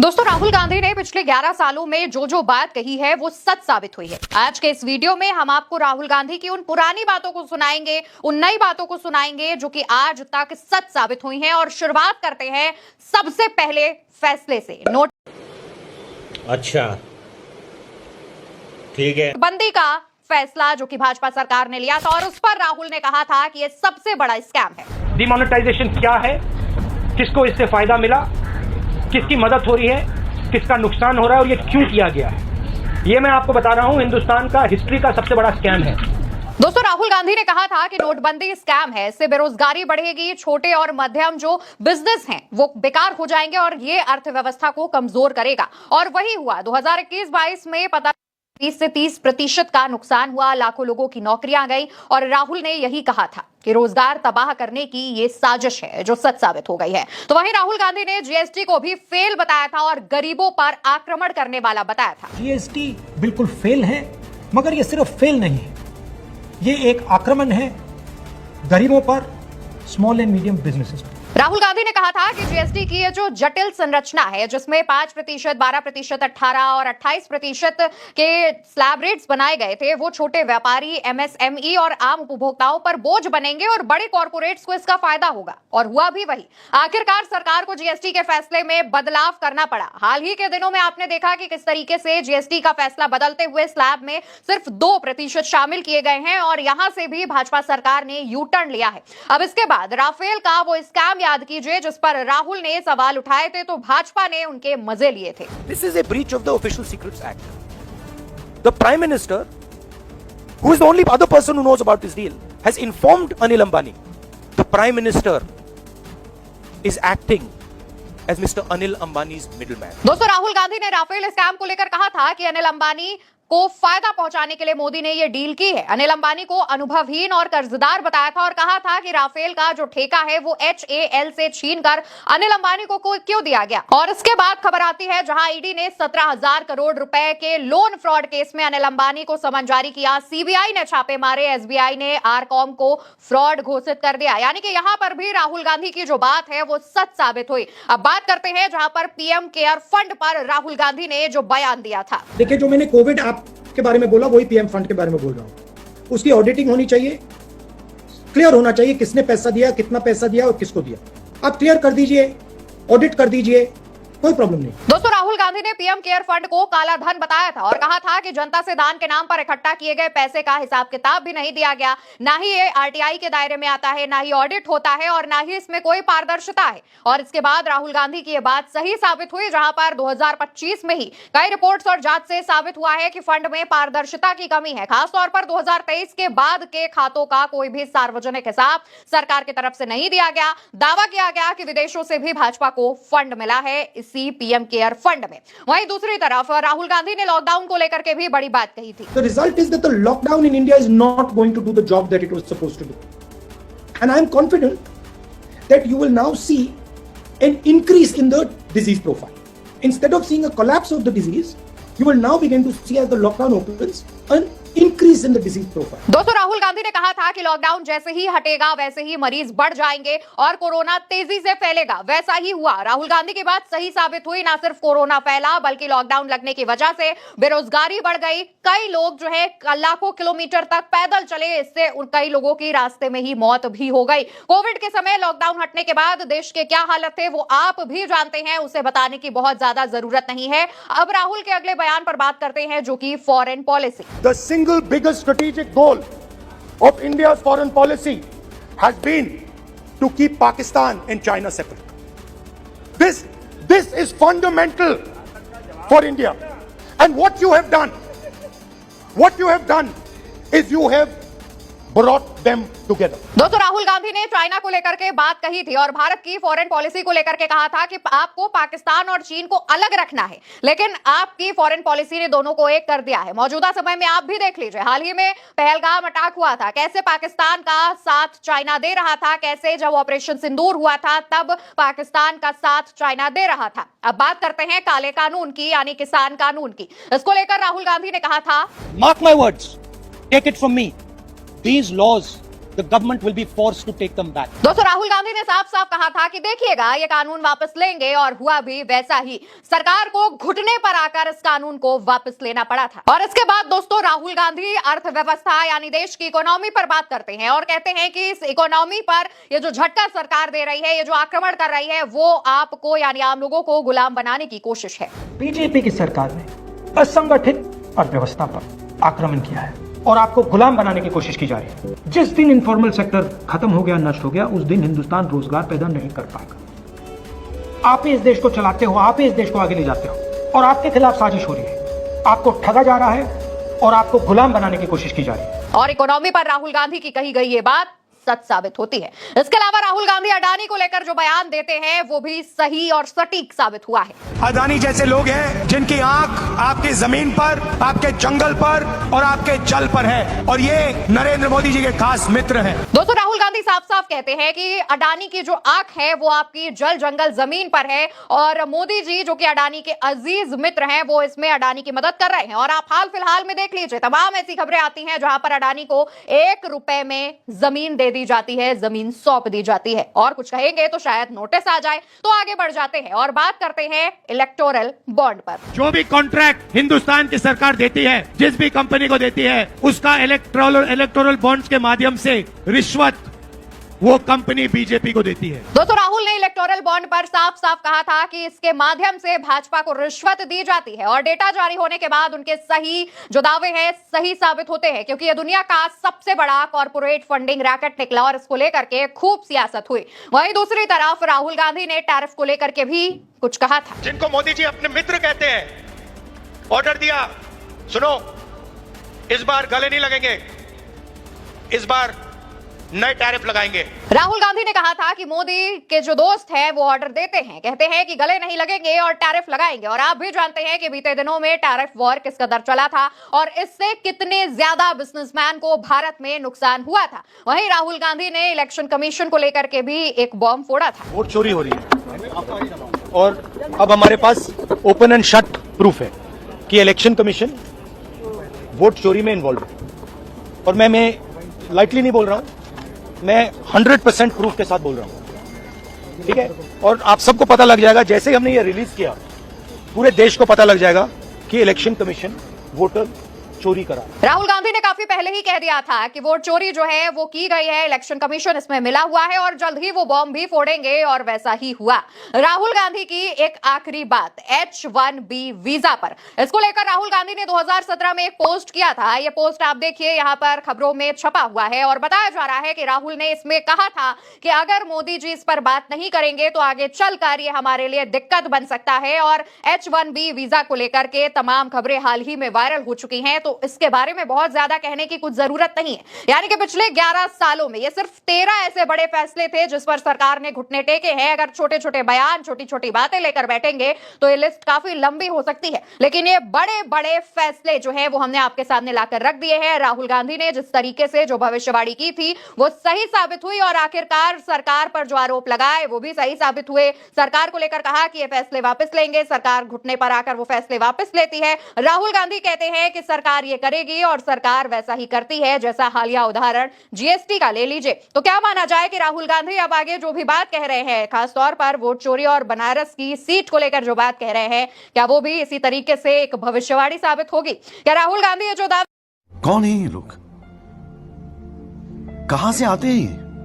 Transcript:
दोस्तों, राहुल गांधी ने पिछले 11 सालों में जो बात कही है वो सच साबित हुई है। आज के इस वीडियो में हम आपको राहुल गांधी की उन पुरानी बातों को सुनाएंगे, उन नई बातों को सुनाएंगे जो कि आज तक सच साबित हुई हैं। और शुरुआत करते हैं सबसे पहले फैसले से। नोट अच्छा, ठीक है। बंदी का फैसला जो कि भाजपा सरकार ने लिया था और उस पर राहुल ने कहा था कि यह सबसे बड़ा स्कैम है। डिमोनेटाइजेशन क्या है, किसको इससे फायदा मिला, किसकी मदद हो रही है, किसका नुकसान हो रहा है और ये क्यों किया गया है, ये मैं आपको बता रहा हूं। हिंदुस्तान का हिस्ट्री का सबसे बड़ा स्कैम है। दोस्तों, राहुल गांधी ने कहा था कि नोटबंदी स्कैम है, इससे बेरोजगारी बढ़ेगी, छोटे और मध्यम जो बिजनेस हैं वो बेकार हो जाएंगे और ये अर्थव्यवस्था को कमजोर करेगा। और वही हुआ। 2021-22 में पता 20 से 30% का नुकसान हुआ, लाखों लोगों की नौकरियां गई और राहुल ने यही कहा था कि रोजगार तबाह करने की ये साजिश है जो सच साबित हो गई है। तो वहीं राहुल गांधी ने जीएसटी को भी फेल बताया था और गरीबों पर आक्रमण करने वाला बताया था। जीएसटी बिल्कुल फेल है, मगर ये सिर्फ फेल नहीं है, ये एक आक्रमण है गरीबों पर, स्मॉल एंड मीडियम बिजनेसेस पर। राहुल गांधी ने कहा था कि जीएसटी की ये जो जटिल संरचना है जिसमें 5%, 12%, 18 और 28% के स्लैब रेट्स बनाए गए थे, वो छोटे व्यापारी, एमएसएमई और आम उपभोक्ताओं पर बोझ बनेंगे और बड़े कॉर्पोरेट्स को इसका फायदा होगा। और हुआ भी वही। आखिरकार सरकार को जीएसटी के फैसले में बदलाव करना पड़ा। हाल ही के दिनों में आपने देखा कि किस तरीके से जीएसटी का फैसला बदलते हुए स्लैब में सिर्फ 2% शामिल किए गए हैं और यहां से भी भाजपा सरकार ने यू टर्न लिया है। अब इसके बाद राफेल का वो स्कैम याद कीजिए जिस पर राहुल ने सवाल उठाए थे, तो भाजपा ने उनके मजे लिए थे। This is a breach of the Official Secrets Act. The Prime Minister, who is the only other person who knows about this deal, has informed Anil Ambani. The Prime Minister is acting as Mr. Anil Ambani's middleman. दोस्तों, राहुल गांधी ने Rafale scam को लेकर कहा था कि अनिल अंबानी को फायदा पहुंचाने के लिए मोदी ने यह डील की है। अनिल अंबानी को अनुभवहीन और कर्जदार बताया था और कहा था कि राफेल का जो ठेका है वो HAL से छीनकर अनिल अंबानी को क्यों दिया गया। और इसके बाद खबर आती है जहां ईडी ने 17,000 करोड़ रुपए के लोन फ्रॉड केस में अनिल अंबानी को समन जारी किया। सीबीआई ने छापे मारे, एसबीआई ने आरकॉम को फ्रॉड घोषित कर दिया। यानी कि यहां पर भी राहुल गांधी की जो बात है वो सच साबित हुई। अब बात करते हैं जहां पर पीएम केयर फंड पर राहुल गांधी ने जो बयान दिया था। देखिए, जो मैंने कोविड ऐप के बारे में बोला वही पीएम फंड के बारे में बोल रहा हूं। उसकी ऑडिटिंग होनी चाहिए, क्लियर होना चाहिए किसने पैसा दिया, कितना पैसा दिया और किसको दिया। आप क्लियर कर दीजिए, ऑडिट कर दीजिए, कोई प्रॉब्लम नहीं। दोस्तों, राहुल गांधी ने पीएम केयर फंड को काला धन बताया था और कहा था कि जनता से दान के नाम पर इकट्ठा किए गए पैसे का हिसाब किताब भी नहीं दिया गया, ना ही ये आरटीआई के दायरे में आता है, ना ही ऑडिट होता है और ना ही इसमें कोई पारदर्शिता है। और इसके बाद राहुल गांधी की यह बात सही साबित हुई, जहां पर 2025 में ही कई रिपोर्ट्स और जांच से साबित हुआ है कि फंड में पारदर्शिता की कमी है। खासतौर पर 2023 के बाद के खातों का कोई भी सार्वजनिक हिसाब सरकार की तरफ से नहीं दिया गया। दावा किया गया कि विदेशों से भी भाजपा को फंड मिला है इसी पीएम केयर फंड में। वहीं दूसरी तरफ राहुल गांधी ने लॉकडाउन को लेकर के भी बड़ी बात कही थी। The result is that the lockdown in India is not going to do the job that it was supposed to do. And I am confident that you will now see an increase in the disease profile. Instead of seeing a collapse of the disease, you will now begin to see as the lockdown opens an increase in the disease profile. दोस्तों, राहुल गांधी ने कहा था कि lockdown जैसे ही हटेगा वैसे ही मरीज बढ़ जाएंगे और कोरोना तेजी से फैलेगा। वैसा ही हुआ। राहुल गांधी की बात सही साबित हुई। ना सिर्फ कोरोना फैला बल्कि लॉकडाउन लगने की वजह से बेरोजगारी बढ़ गई। कई लोग जो है लाखों किलोमीटर तक पैदल चले, इससे कई लोगों की रास्ते में ही मौत भी हो गई। कोविड के समय लॉकडाउन हटने के बाद देश के क्या हालत थे वो आप भी जानते हैं, उसे बताने की बहुत ज्यादा जरूरत नहीं है। अब राहुल के अगले बयान पर बात करते हैं जो कि foreign policy. The single biggest strategic goal of India's foreign policy has been to keep Pakistan and China separate. This is fundamental for India. And what you have done is you have brought them together. दोस्तों, राहुल गांधी ने China को लेकर के बात कही थी और भारत की फॉरेन पॉलिसी को लेकर के कहा था कि आपको पाकिस्तान और चीन को अलग रखना है, लेकिन आपकी फॉरेन पॉलिसी ने दोनों को एक कर दिया है। मौजूदा समय में आप भी देख लीजिए, हाल ही में पहलगाम अटैक हुआ था, कैसे पाकिस्तान का साथ चाइना दे रहा था, कैसे जब ऑपरेशन सिंदूर हुआ था तब पाकिस्तान का साथ चाइना दे रहा था। अब बात करते हैं काले कानून की, यानी किसान कानून की। इसको लेकर राहुल गांधी ने कहा था, Mark my words, take it from me. These laws the government will be forced to take them back. दोस्तों राहुल गांधी ने साफ साफ कहा था कि देखिएगा ये कानून वापस लेंगे, और हुआ भी वैसा ही। सरकार को घुटने पर आकर इस कानून को वापस लेना पड़ा था। और इसके बाद दोस्तों राहुल गांधी अर्थव्यवस्था यानी देश की इकोनॉमी पर बात करते हैं और कहते हैं कि इस इकोनॉमी पर ये जो झटका सरकार दे रही है, ये जो आक्रमण कर रही है, वो आपको यानी आम लोगों को गुलाम बनाने की कोशिश है। बीजेपी की सरकार ने असंगठित अर्थव्यवस्था पर आक्रमण किया है और आपको गुलाम बनाने की कोशिश की जा रही है। जिस दिन इनफॉर्मल सेक्टर खत्म हो गया, नष्ट हो गया, उस दिन हिंदुस्तान रोजगार पैदा नहीं कर पाएगा। आप ही इस देश को चलाते हो, आप ही इस देश को आगे ले जाते हो, और आपके खिलाफ साजिश हो रही है। आपको ठगा जा रहा है और आपको गुलाम बनाने की कोशिश की जा रही है। और इकोनॉमी पर राहुल गांधी की कही गई ये बात सच साबित होती है। इसके अलावा राहुल गांधी अडानी को लेकर जो बयान देते हैं वो भी सही और सटीक साबित हुआ है। अदानी जैसे लोग हैं जिनकी आंख आपकी जमीन पर, आपके जंगल पर और आपके जल पर है, और ये नरेंद्र मोदी जी के खास मित्र हैं। दोस्तों राहुल गांधी साफ साफ कहते हैं कि अडानी की जो आंख है वो आपकी जल जंगल जमीन पर है, और मोदी जी जो कि अडानी के अजीज मित्र हैं वो इसमें अडानी की मदद कर रहे हैं। और आप हाल फिलहाल में देख लीजिए, तमाम ऐसी खबरें आती हैं जहां पर अडानी को 1 रुपए में जमीन दे दी जाती है, जमीन सौंप दी जाती है। और कुछ कहेंगे तो शायद नोटिस आ जाए, तो आगे बढ़ जाते हैं और बात करते हैं इलेक्टोरल बॉन्ड पर। जो भी कॉन्ट्रैक्ट हिंदुस्तान की सरकार देती है, जिस भी कंपनी को देती है, उसका इलेक्टोरल बॉन्ड्स के माध्यम से रिश्वत वो कंपनी बीजेपी को देती है। दोस्तों राहुल ने इलेक्टोरल बॉन्ड पर साफ साफ कहा था कि इसके माध्यम से भाजपा को रिश्वत दी जाती है, और डेटा जारी होने के बाद उनके सही जो दावे हैं सही साबित होते हैं, क्योंकि ये दुनिया का सबसे बड़ा कॉर्पोरेट फंडिंग रैकेट निकला और इसको लेकर के खूब सियासत हुई। वहीं दूसरी तरफ राहुल गांधी ने टैरिफ को लेकर के भी कुछ कहा था। जिनको मोदी जी अपने मित्र कहते हैं, ऑर्डर दिया, सुनो इस बार गले नहीं लगेंगे, इस बार नए टैरिफ लगाएंगे। राहुल गांधी ने कहा था कि मोदी के जो दोस्त हैं वो ऑर्डर देते हैं, कहते हैं कि गले नहीं लगेंगे और टैरिफ लगाएंगे। और आप भी जानते हैं कि बीते दिनों में टैरिफ वॉर किस कदर चला था और इससे कितने ज्यादा बिजनेसमैन को भारत में नुकसान हुआ था। वहीं राहुल गांधी ने इलेक्शन कमीशन को लेकर के भी एक बॉम्ब फोड़ा था। वोट चोरी हो रही है, और अब हमारे पास ओपन एंड शट प्रूफ है कि इलेक्शन कमीशन वोट चोरी में इन्वॉल्व है। और मैं लाइटली नहीं बोल रहा हूं, मैं 100% प्रूफ के साथ बोल रहा हूं, ठीक है। और आप सबको पता लग जाएगा, जैसे ही हमने ये रिलीज किया, पूरे देश को पता लग जाएगा कि इलेक्शन कमीशन वोटर चोरी करा। राहुल गांधी ने काफी पहले ही कह दिया था कि वोट चोरी जो है वो की गई है, इलेक्शन कमीशन इसमें मिला हुआ है और जल्द ही वो बॉम्ब भी फोड़ेंगे, और वैसा ही हुआ। राहुल गांधी की एक आखिरी बात H-1B वीजा पर, इसको लेकर राहुल गांधी ने 2017 में एक पोस्ट किया था। ये पोस्ट आप देखिए, यहाँ पर खबरों में छपा हुआ है और बताया जा रहा है कि राहुल ने इसमें कहा था कि अगर मोदी जी इस पर बात नहीं करेंगे तो आगे चलकर ये हमारे लिए दिक्कत बन सकता है। और H-1B वीजा को लेकर के तमाम खबरें हाल ही में वायरल हो चुकी हैं, तो इसके बारे में बहुत ज्यादा कहने की कुछ जरूरत नहीं है। यानी कि पिछले 11 सालों में ये सिर्फ 13 ऐसे बड़े फैसले थे जिस पर सरकार ने घुटने टेके हैं। अगर छोटे छोटे बयान, छोटी छोटी बातें लेकर बैठेंगे तो ये लिस्ट काफी लंबी हो सकती है, लेकिन ये बड़े बड़े फैसले जो है वो हमने आपके सामने लाकर रख दिए हैं। राहुल गांधी ने जिस तरीके से जो भविष्यवाणी की थी वो सही साबित हुई, और आखिरकार सरकार पर जो आरोप लगाए वो भी सही साबित हुए। सरकार को लेकर कहा कि ये फैसले वापस लेंगे, सरकार घुटने पर आकर वो फैसले वापस लेती है। राहुल गांधी कहते हैं कि सरकार ये करेगी, और सरकार वैसा ही करती है, जैसा हालिया उदाहरण जीएसटी का ले लीजिए। तो क्या माना जाए कि राहुल गांधी अब आगे जो भी बात कह रहे हैं, खासतौर पर वोट चोरी और बनारस की सीट को लेकर जो बात कह रहे हैं, क्या वो भी इसी तरीके से एक भविष्यवाणी साबित होगी? क्या राहुल गांधी ये जो दावा, कौन है ये लोग, कहां से आते हैं ये?